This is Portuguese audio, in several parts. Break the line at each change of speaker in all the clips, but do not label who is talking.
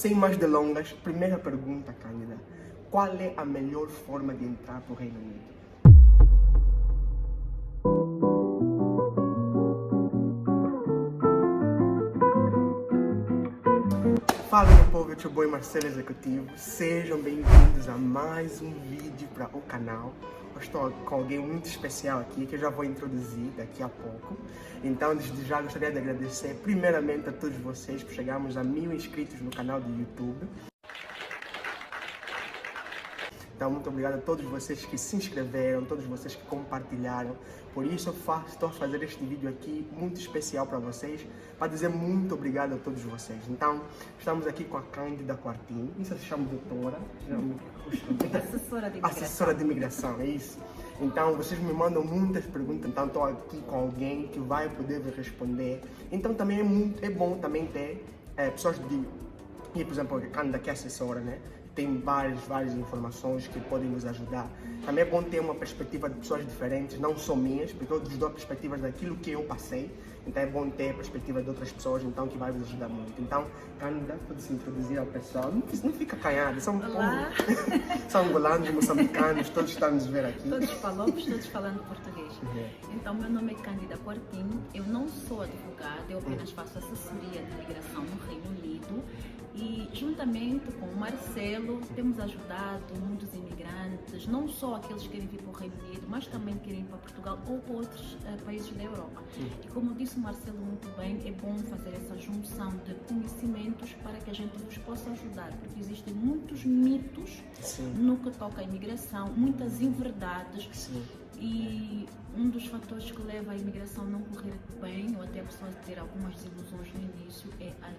Sem mais delongas, primeira pergunta, Cândida. Qual é a melhor forma de entrar para o Reino Unido? Fala meu povo, eu sou o Boy Marcelo Executivo. Sejam bem-vindos a mais um vídeo para o canal. Eu estou com alguém muito especial aqui que eu já vou introduzir daqui a pouco. Então, desde já gostaria de agradecer primeiramente a todos vocês por chegarmos a 1000 inscritos no canal do YouTube. Então, muito obrigado a todos vocês que se inscreveram, todos vocês que compartilharam. Por isso, estou a fazer este vídeo aqui muito especial para vocês, para dizer muito obrigado a todos vocês. Então, estamos aqui com a Cândida Quartim. Isso se chama doutora? Assessora de imigração, é isso. Então, vocês me mandam muitas perguntas, então estou aqui com alguém que vai poder responder. Então, também é bom também ter pessoas e, por exemplo, a Cândida que é assessora, né? Tem várias informações que podem nos ajudar. Também é bom ter uma perspectiva de pessoas diferentes, não só minhas, porque eu dou perspectivas daquilo que eu passei. Então é bom ter a perspectiva de outras pessoas, então, que vai nos ajudar muito. Então, Cândida, pode se introduzir ao pessoal. Não fica canhada, são são angolanos, moçambicanos, todos estão a nos ver aqui.
Todos palopes, todos falando português. Então, meu nome é Cândida Quartim, eu não sou advogada, eu apenas faço assessoria de imigração no Reino Unido. E juntamente com o Marcelo temos ajudado muitos imigrantes, não só aqueles que querem vir para o Reino Unido, mas também querem ir para Portugal ou para outros países da Europa. E como disse o Marcelo muito bem, é bom fazer essa junção de conhecimentos para que a gente vos possa ajudar, porque existem muitos mitos no que toca à imigração, muitas inverdades. E um dos fatores que leva a imigração a não correr bem, ou até a pessoa ter algumas desilusões no início, é a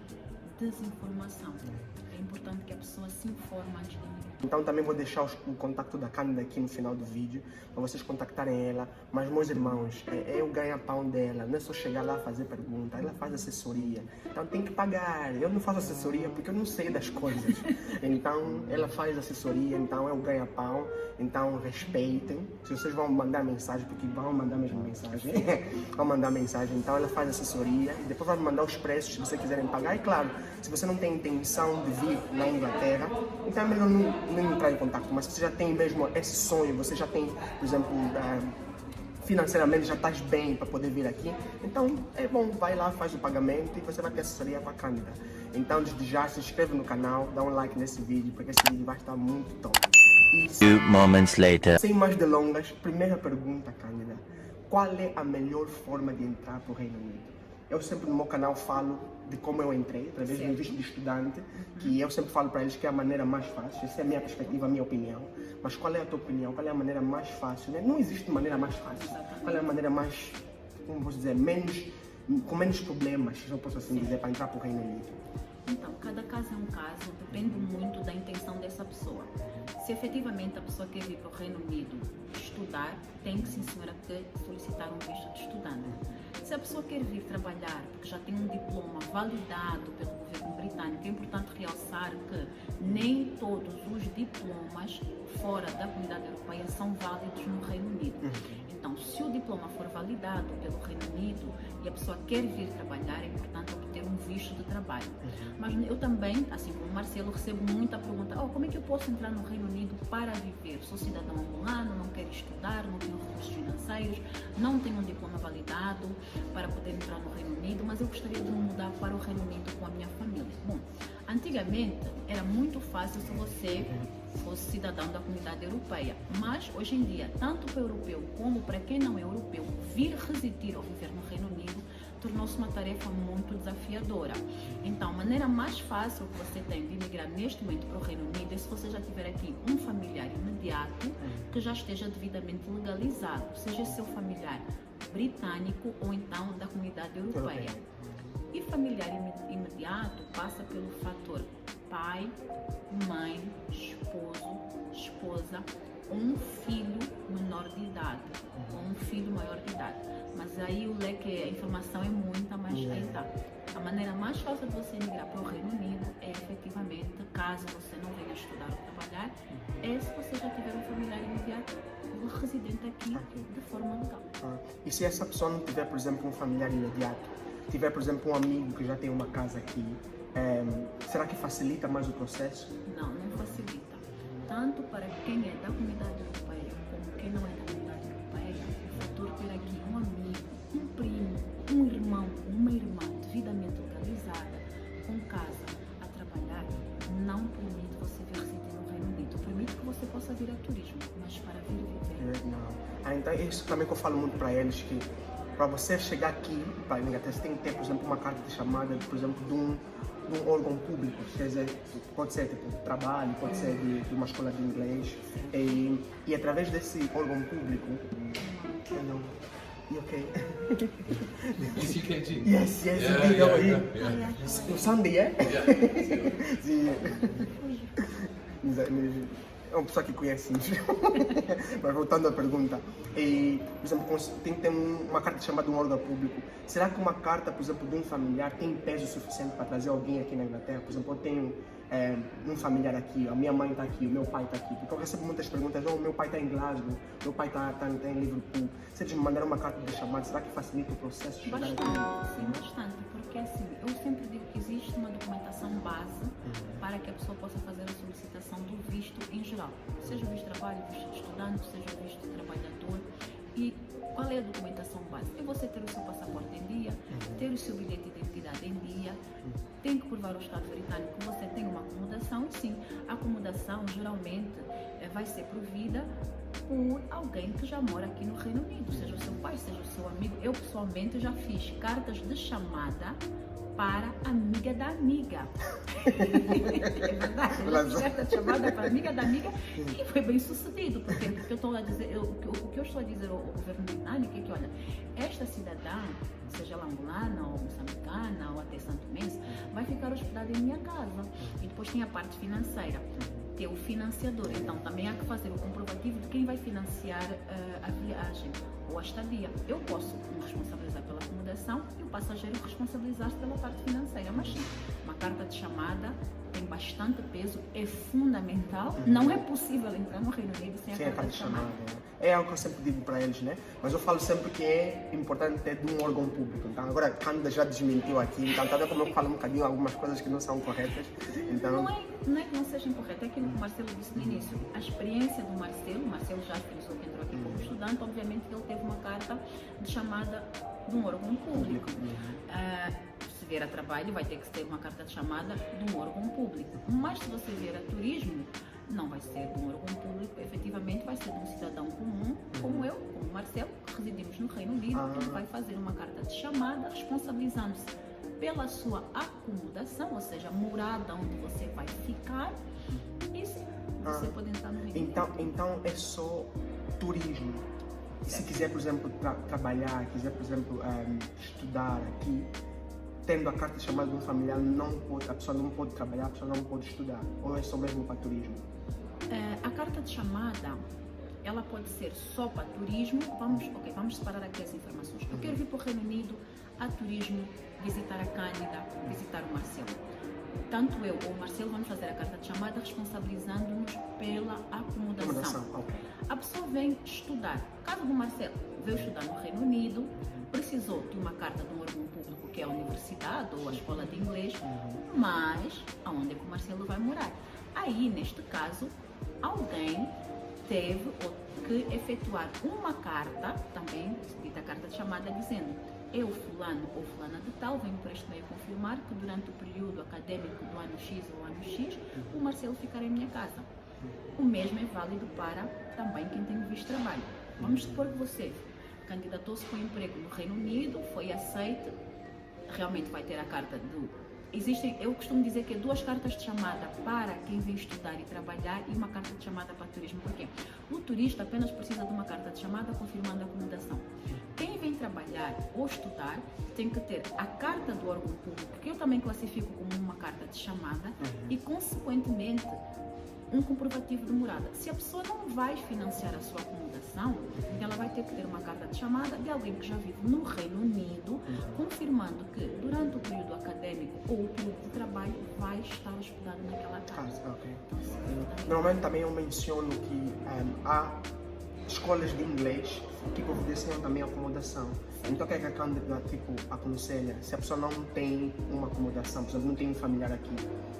desinformação. É importante que a pessoa se informe antes de emigrar.
Então também vou deixar o contato da Cândida aqui no final do vídeo, para vocês contactarem ela. Mas, meus irmãos, é o ganha-pão dela, não é só chegar lá e fazer pergunta, ela faz assessoria. Então tem que pagar. Eu não faço assessoria porque eu não sei das coisas. Então ela faz assessoria, então é o ganha-pão. Então respeitem. Se vocês vão mandar mensagem, porque vão mandar mesmo mensagem, vão mandar mensagem. Então ela faz assessoria e depois vai me mandar os preços se vocês quiserem pagar. E claro, se você não tem intenção de vir na Inglaterra, então é melhor não entrar em contato. Mas se você já tem mesmo esse sonho, você já tem, por exemplo, financeiramente já estás bem para poder vir aqui, então é bom, vai lá, faz o pagamento e você vai ter assessoria com a Cândida. Então, desde já, se inscreve no canal, dá um like nesse vídeo, porque esse vídeo vai estar muito top.
Few moments later.
Sem mais delongas, primeira pergunta, Cândida. Qual é a melhor forma de entrar para o Reino Unido? Eu sempre no meu canal falo de como eu entrei, através de um visto de estudante, que eu sempre falo para eles que é a maneira mais fácil. Essa é a minha perspectiva, a minha opinião. Mas qual é a tua opinião? Qual é a maneira mais fácil? Né? Não existe maneira mais fácil. Qual é a maneira mais, como posso dizer, com menos problemas, se eu posso assim dizer, para entrar para o Reino Unido?
Então, cada caso é um caso, depende muito da intenção dessa pessoa. Se efetivamente a pessoa quer vir para o Reino Unido estudar, tem que, sim senhora, que solicitar um visto de estudante. Se a pessoa quer vir trabalhar, porque já tem um diploma validado pelo governo britânico, é importante realçar que nem todos os diplomas fora da comunidade europeia são válidos no Reino Unido. Então, se o diploma for validado pelo Reino Unido e a pessoa quer vir trabalhar, é importante obter um visto de trabalho. Mas eu também, assim como o Marcelo, recebo muita pergunta: como é que eu posso entrar no Reino Unido para viver? Sou cidadão angolano, não quero estudar, não tenho recursos financeiros, não tenho um diploma validado para poder entrar no Reino Unido, mas eu gostaria de me mudar para o Reino Unido com a minha família. Bom, antigamente era muito fácil se você fosse cidadão da comunidade europeia, mas hoje em dia, tanto para o europeu como para quem não é europeu, vir residir ou viver no Reino Unido tornou-se uma tarefa muito desafiadora. Então, a maneira mais fácil que você tem de emigrar neste momento para o Reino Unido é se você já tiver aqui um familiar imediato que já esteja devidamente legalizado, seja seu familiar britânico ou então da comunidade europeia. E familiar imediato passa pelo fator pai, mãe, esposo, esposa, ou um filho menor de idade, ou um filho maior de idade. Mas aí o leque, a informação é muita, mas aí tá. A maneira mais fácil de você emigrar para o Reino Unido é efetivamente, caso você não venha estudar ou trabalhar, é se você já tiver um familiar imediato residente aqui de forma legal.
E se essa pessoa não tiver, por exemplo, um familiar imediato, tiver, por exemplo, um amigo que já tem uma casa aqui, será que facilita mais o processo?
Não facilita. Tanto para quem é da comunidade europeia como quem não é da comunidade europeia, o fator ter aqui um amigo, um primo, um irmão, uma irmã devidamente legalizada, com casa, a trabalhar, não permite você vir residir no Reino Unido. Permite que você possa vir a turismo, mas para vir viver.
Não. Então é isso também que eu falo muito para eles, que para você chegar aqui, para a Inglaterra, você tem que ter, por exemplo, uma carta de chamada, por exemplo, de um órgão público, quer dizer, pode ser tipo trabalho, pode ser de uma escola de inglês, e através desse órgão público, you okay?
Is he catching?
Yes,
Yeah.
Sunday, yeah?
Yeah.
É uma pessoa que conhece isso. Mas voltando à pergunta, por exemplo, tem que ter uma carta chamada de um órgão público. Será que uma carta, por exemplo, de um familiar tem peso suficiente para trazer alguém aqui na Inglaterra? Por exemplo, eu tenho um familiar aqui, a minha mãe está aqui, o meu pai está aqui. Porque eu recebo muitas perguntas, meu pai está em Glasgow, meu pai está em Liverpool. Se eles me mandaram uma carta de chamada, será que facilita o processo de chegar aqui?
Bastante, sim, bastante. Porque assim, eu sempre digo que existe uma documentação base para que a pessoa possa fazer a solicitação do visto em geral. Seja o visto de trabalho, visto de estudante, seja o visto de trabalhador. E qual é a documentação base? É você ter o seu passaporte em dia, ter o seu bilhete de identidade em dia, tem que provar ao Estado britânico que você tem uma acomodação. Sim, a acomodação geralmente vai ser provida por alguém que já mora aqui no Reino Unido, seja o seu pai, seja o seu amigo. Eu pessoalmente já fiz cartas de chamada para amiga da amiga. É verdade, eu fiz carta de chamada para amiga da amiga e foi bem sucedido. Porque eu estou a dizer, o que eu estou a dizer ao governo britânico é que, olha, esta cidadã, seja ela angolana ou moçambicana ou até santomense, vai ficar hospedada em minha casa. E depois tem a parte financeira, ter o financiador. Então também há que fazer o comprovativo de quem vai financiar a viagem ou a estadia. Eu posso me responsabilizar pela acomodação e o passageiro responsabilizar-se pela parte financeira. Mas sim, uma carta de chamada tem bastante peso, é fundamental. Não é possível entrar no Reino Unido sem a carta de chamada.
É algo que eu sempre digo para eles, né? Mas eu falo sempre que é importante ter de um órgão público. Então, agora a Cândida já desmentiu aqui, então tá como eu falo um bocadinho algumas coisas que não são corretas. Então...
Não é que não seja incorreto, é aquilo que o Marcelo disse no início. A experiência do Marcelo já frisou que entrou aqui como estudante, obviamente ele teve uma carta de chamada de um órgão público. Se vier a trabalho, vai ter que ter uma carta de chamada de um órgão público. Mas se você vier a turismo, não vai ser de um órgão público, efetivamente vai ser de um cidadão comum, como eu, como o Marcelo, que residimos no Reino Unido, que vai fazer uma carta de chamada responsabilizando-se pela sua acomodação, ou seja, a morada onde você vai ficar, e sim, você pode entrar no Reino Unido.
Então é só turismo. E se quiser, por exemplo, trabalhar, quiser, por exemplo, estudar aqui, tendo a carta de chamada de um familiar, a pessoa não pode trabalhar, a pessoa não pode estudar. Ou é só mesmo para turismo?
A carta de chamada, ela pode ser só para turismo. Vamos separar aqui as informações. Eu quero vir para o Reino Unido a turismo, visitar a Cândida, visitar o Marcelo. Tanto eu ou o Marcelo vamos fazer a carta de chamada responsabilizando-nos pela acomodação. A pessoa vem estudar. Caso do Marcelo veio estudar no Reino Unido, precisou de uma carta de um órgão público, que é a universidade ou a escola de inglês, mas aonde é que o Marcelo vai morar? Aí, neste caso, alguém teve que efetuar uma carta, também dita carta de chamada, dizendo: eu, fulano ou fulana de tal, venho por este meio confirmar que durante o período acadêmico do ano X ou ano X, o Marcelo ficará em minha casa. O mesmo é válido para também quem tem visto de trabalho. Vamos supor que você candidatou-se para um emprego no Reino Unido, foi aceito, realmente vai ter a carta do... eu costumo dizer que é 2 cartas de chamada para quem vem estudar e trabalhar e uma carta de chamada para turismo. Por quê? O turista apenas precisa de uma carta de chamada confirmando a acomodação. Quem vem trabalhar ou estudar tem que ter a carta do órgão público, que eu também classifico como uma carta de chamada, e consequentemente um comprovativo de morada. Se a pessoa não vai financiar a sua acomodação, ela vai ter que ter uma carta de chamada de alguém que já vive no Reino Unido, confirmando que durante o período acadêmico ou o período de trabalho vai estar hospedado naquela casa.
Normalmente também eu menciono que há escolas de inglês que providenciam também acomodação. Então o que é que a Cândida aconselha? Se a pessoa não tem uma acomodação, por exemplo, não tem um familiar aqui,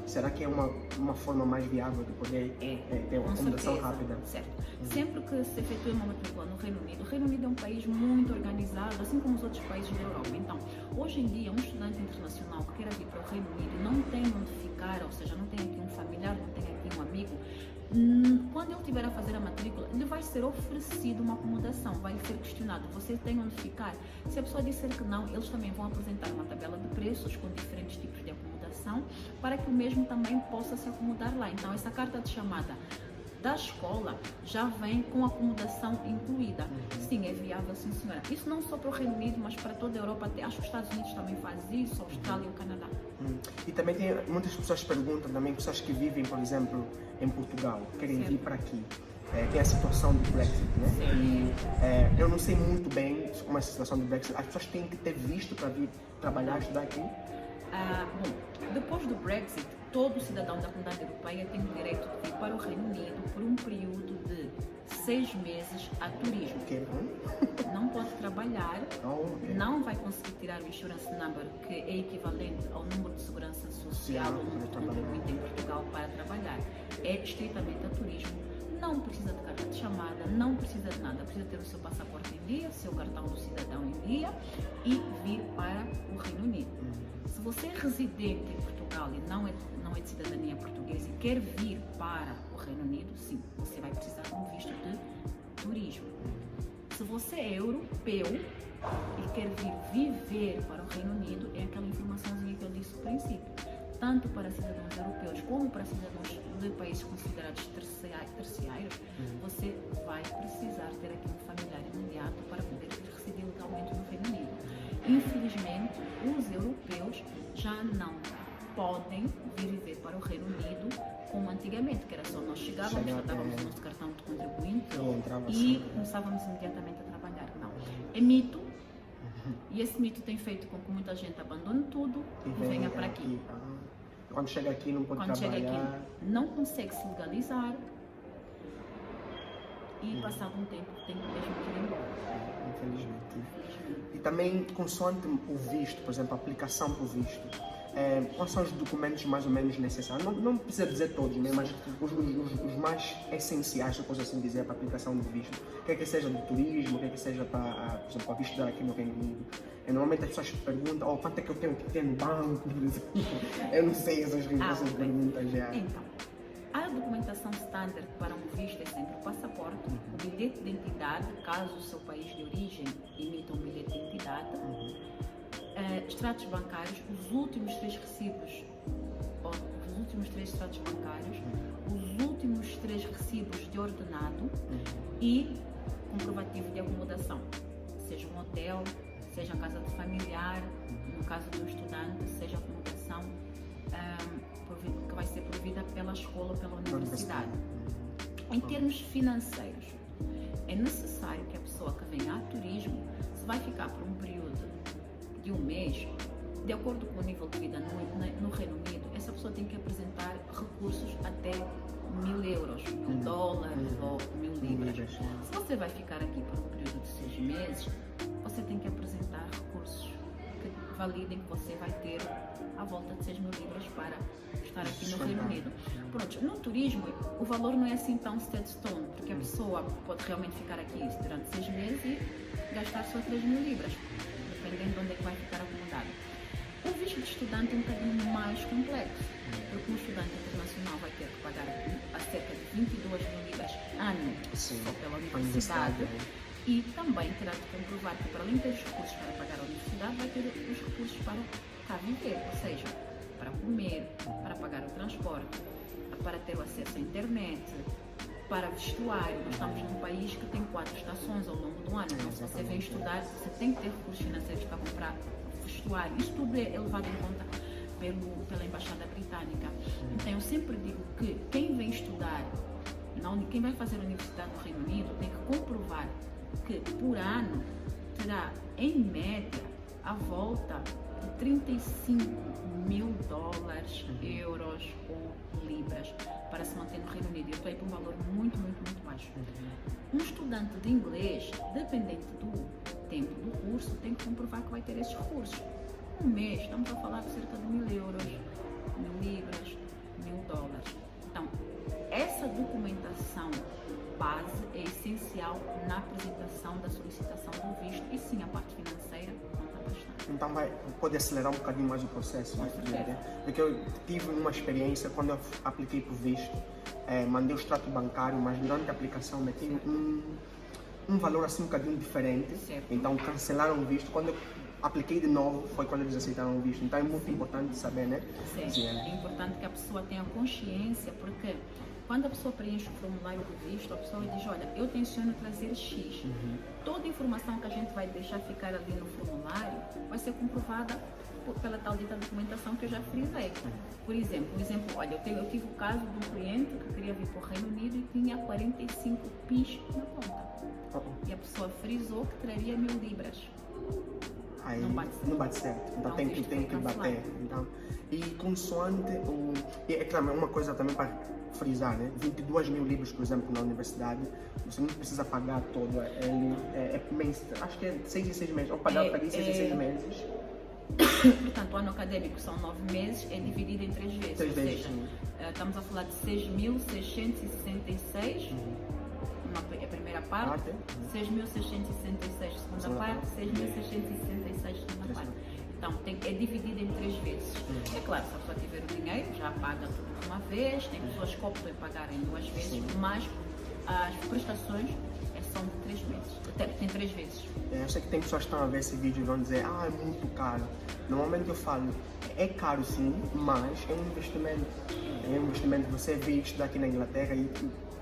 será que é uma forma mais viável de poder ter uma
Com
acomodação
certeza,
rápida?
certo. Sempre que se efetua uma matrícula no Reino Unido, o Reino Unido é um país muito organizado, assim como os outros países da Europa. Então, hoje em dia, um estudante internacional que queira vir para o Reino Unido não tem onde ficar, ou seja, não tem aqui um familiar, não tem aqui um amigo. Quando ele estiver a fazer a matrícula, lhe vai ser oferecido uma acomodação, vai ser questionado, você tem onde ficar? Se a pessoa disser que não, eles também vão apresentar uma tabela de preços com diferentes tipos de acomodação para que o mesmo também possa se acomodar lá. Então, essa carta de chamada da escola já vem com acomodação incluída. Sim, é viável, sim senhora. Isso não só para o Reino Unido, mas para toda a Europa, até acho que os Estados Unidos também fazem isso, a Austrália e o Canadá.
E também tem muitas pessoas perguntam também, pessoas que vivem, por exemplo, em Portugal, querem
Certo.
vir para aqui. Tem a situação do Brexit, né? E eu não sei muito bem como é a situação do Brexit. As pessoas têm que ter visto para vir trabalhar, estudar aqui?
Bom, depois do Brexit, todo cidadão da Comunidade Europeia tem o direito de ir para o Reino Unido por um período de 6 meses a turismo.
Que é bom.
Não pode trabalhar,
Ok.
não vai conseguir tirar o insurance number, que é equivalente ao número de segurança social ou número de contribuinte em Portugal para trabalhar. É estritamente a turismo. Não precisa de carta de chamada, não precisa de nada. Precisa ter o seu passaporte em dia, seu cartão do cidadão em dia e vir para o Reino Unido. Se você é residente em Portugal e não é de cidadania portuguesa e quer vir para o Reino Unido, sim, você vai precisar de um visto de turismo. Se você é europeu e quer vir viver para o Reino Unido, é aquela informaçãozinha que eu disse no princípio. Tanto para cidadãos europeus como para cidadãos de países considerados terciários, você vai precisar ter aqui um familiar imediato para poder residir legalmente no Reino Unido. Infelizmente, os europeus já não podem vir viver para o Reino Unido como antigamente, que era só nós chegávamos, tratávamos o nosso cartão de contribuinte e começávamos imediatamente a trabalhar. Não. É mito. E esse mito tem feito com que muita gente abandone tudo e venha para aqui.
Quando chega aqui não pode
Quando
trabalhar.
chega aqui não consegue se legalizar e passado um tempo tem que mesmo que ir embora.
Infelizmente. E também, consoante o visto, por exemplo, a aplicação para o visto, quais são os documentos mais ou menos necessários? Não precisa dizer todos, né? Mas os mais essenciais, se eu posso assim dizer, para a aplicação do visto. Quer que seja do turismo, quer que seja para, por exemplo, para visto aqui no Reino Unido. Normalmente as pessoas perguntam, quanto é que eu tenho que ter no banco? Eu não sei essas perguntas já.
Então, a documentação standard para um visto é sempre o passaporte, o bilhete de identidade, caso o seu país de origem emita um bilhete de identidade, extratos bancários, os últimos 3 recibos, os últimos 3 extratos bancários, os últimos 3 recibos de ordenado e comprovativo de acomodação, seja um hotel, seja a casa de familiar, no caso do estudante, seja a acomodação que vai ser provida pela escola ou pela universidade. Em termos financeiros, é necessário que a pessoa que venha a turismo, se vai ficar por um período de um mês, de acordo com o nível de vida no Reino Unido, essa pessoa tem que apresentar recursos até 1.000 euros, 1.000 dólares ou 1.000 libras. Se você vai ficar aqui por um período de 6 meses, você tem que apresentar recursos que validem que você vai ter a volta de 6.000 libras para estar aqui no Reino Unido. Pronto, no turismo o valor não é assim tão stone, porque a pessoa pode realmente ficar aqui durante 6 meses e gastar só 3.000 libras, dependendo de onde é que vai ficar acomodado. O visto de estudante é um bocadinho mais complexo, porque um estudante internacional vai ter que pagar a cerca de 22.000 libras ano só pela universidade. E também terá de comprovar que, para além de ter os recursos para pagar a universidade, vai ter os recursos para cá viver, ou seja, para comer, para pagar o transporte, para ter o acesso à internet, para vestuário. Nós estamos num país que tem 4 estações ao longo do ano, então se você vem estudar, você tem que ter recursos financeiros para comprar vestuário. Isso tudo é levado em conta pela Embaixada Britânica. Então eu sempre digo que quem vem estudar, quem vai fazer a universidade no Reino Unido, tem que comprovar que por ano terá em média a volta de 35.000 dólares, euros ou libras para se manter no Reino Unido. Eu estou aí por um valor muito, muito, muito baixo. Um estudante de inglês, dependente do tempo do curso, tem que comprovar que vai ter esses recursos. Um mês, estamos a falar de cerca de 1.000 euros, 1.000 libras, 1.000 dólares. Então, essa documentação base é essencial na apresentação da solicitação do visto e sim, a parte financeira conta bastante.
Então pode acelerar um bocadinho mais o processo, né? Porque eu tive uma experiência quando eu apliquei para o visto, mandei o extrato bancário, mas durante a aplicação meti um valor assim um bocadinho diferente,
Certo.
então cancelaram o visto. Quando eu apliquei de novo, foi quando eles aceitaram o visto. Então é muito importante saber, né?
Sim. É importante que a pessoa tenha consciência, porque quando a pessoa preenche o formulário do visto, a pessoa diz, olha, eu tenciono trazer X. Toda a informação que a gente vai deixar ficar ali no formulário vai ser comprovada pela tal dita documentação que eu já frisei. Por exemplo, olha, eu tive o caso de um cliente que queria vir para o Reino Unido e tinha 45 PIS na conta. E a pessoa frisou que traria 1.000 libras.
Aí
Não bate certo.
Então
Então,
tem
visto
que
foi
bater.
cancelado.
Então, e consoante o. E é claro, uma coisa também para frisar, né? 22.000 libras, por exemplo, na universidade, você não precisa pagar todo. Acho que é 6 em 6 meses. Eu paguei 6 em 6 meses.
Portanto, o ano acadêmico são 9 meses, é dividido em 3 vezes.
Três
Ou
vezes,
seja,
sim.
estamos a falar de 6.666. A primeira parte, 6.666 segunda parte, 6.666 segunda parte. Então, é dividido em 3 vezes. É claro, se a pessoa tiver o dinheiro, já paga tudo de uma vez, tem pessoas que optam em pagar em 2 vezes, mas as prestações são de 3 meses. Tem 3 vezes.
Eu sei que tem pessoas que estão a ver esse vídeo e vão dizer, é muito caro. Normalmente eu falo, é caro sim, mas é um investimento. É um investimento. Você veio estudar aqui na Inglaterra e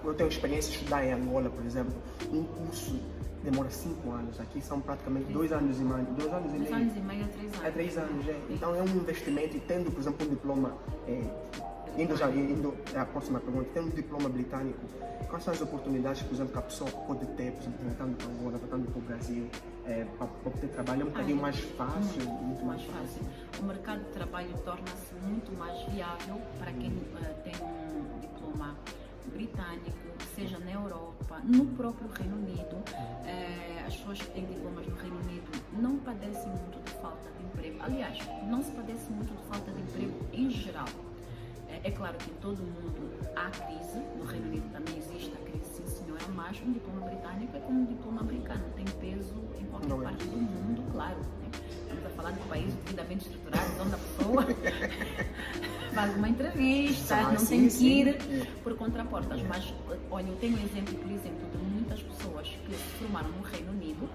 eu tenho experiência de estudar em Angola, por exemplo. Um curso demora 5 anos. Aqui são praticamente 2 anos e meio. 2 anos e
2
meio.
anos e meio a 3 anos.
É 3 anos, é. Então é um investimento e tendo, por exemplo, um diploma, indo à próxima pergunta, tendo um diploma britânico, quais são as oportunidades, por exemplo, que a pessoa pode ter, por exemplo, voltando para Angola, voltando para o Brasil, para obter trabalho? É um bocadinho mais fácil?
Muito mais fácil. O mercado de trabalho torna-se muito mais viável para quem tem um diploma britânico, seja na Europa, no próprio Reino Unido. As pessoas que têm diplomas no Reino Unido não padecem muito de falta de emprego. Aliás, não se padece muito de falta de emprego em geral. É claro que em todo o mundo há crise, no Reino Unido também existe a crise, sim senhora, mas um diploma britânico é como um diploma americano, tem peso em qualquer parte do mundo, claro. Né? Estamos a falar de um país devidamente estruturado, onde a pessoa faz uma entrevista, não tem que ir por contraportas. Mas, olha, eu tenho um exemplo, por exemplo, de muitas pessoas que se formaram no Reino Unido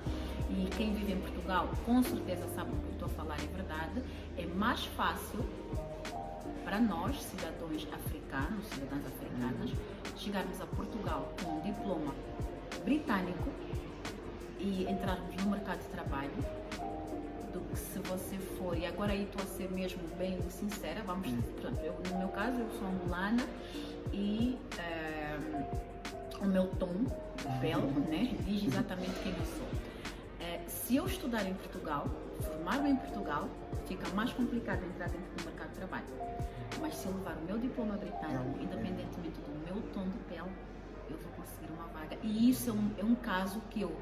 e quem vive em Portugal com certeza sabe o que eu estou a falar, é verdade. É mais fácil para nós, cidadãs africanas, chegarmos a Portugal com um diploma britânico e entrarmos no mercado de trabalho do que se você for, e agora aí estou a ser mesmo bem sincera, portanto, no meu caso eu sou angolana e o meu tom de pele, né, diz exatamente quem eu sou. Se eu estudar em Portugal, formar-me em Portugal, fica mais complicado entrar dentro do mercado de trabalho. Mas se eu levar o meu diploma britânico, independentemente do meu tom de pele, eu vou conseguir uma vaga. E isso é um caso que eu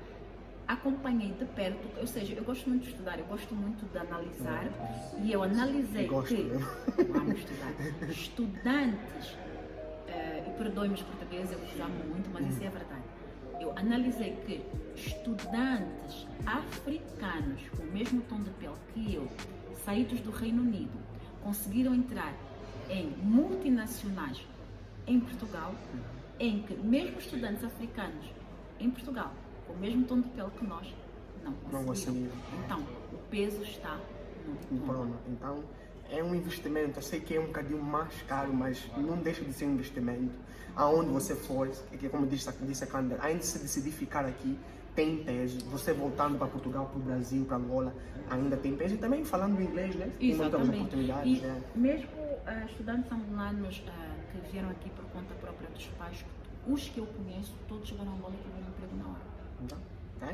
acompanhei de perto, ou seja, eu gosto muito de estudar, eu gosto muito de analisar, e eu analisei que, vamos estudar, estudantes, e perdoem-me os portugueses, eu vos amo muito, mas isso é a verdade. Eu analisei que estudantes africanos com o mesmo tom de pele que eu, saídos do Reino Unido, conseguiram entrar em multinacionais em Portugal, em que mesmo estudantes africanos em Portugal, com o mesmo tom de pele que nós, não conseguiram. Então, o peso está no diploma.
Então, é um investimento. Eu sei que é um bocadinho mais caro, mas não deixa de ser um investimento. Aonde você for, que como disse a Cândida, ainda se decidir ficar aqui, tem peso. Você voltando para Portugal, para o Brasil, para Angola, ainda tem peso. E também falando inglês, né? Tem muitas oportunidades.
E mesmo estudantes angolanos que vieram aqui por conta própria dos pais, os que eu conheço, todos chegaram a Angola e tiveram emprego na hora.
Então, Tá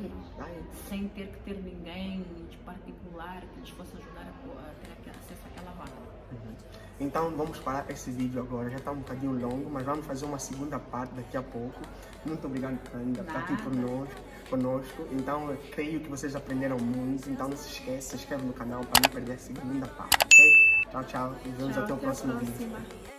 aí.
Sem ter que ter ninguém de particular que nos possa ajudar a ter acesso àquela vaga.
Então vamos parar esse vídeo agora, já está um bocadinho longo, mas vamos fazer uma segunda parte daqui a pouco. Muito obrigado por ainda estar aqui conosco. Então eu creio que vocês aprenderam muito, então não se esquece, se inscreve no canal para não perder a segunda parte, ok? Tchau, tchau, e vemos até o próximo vídeo.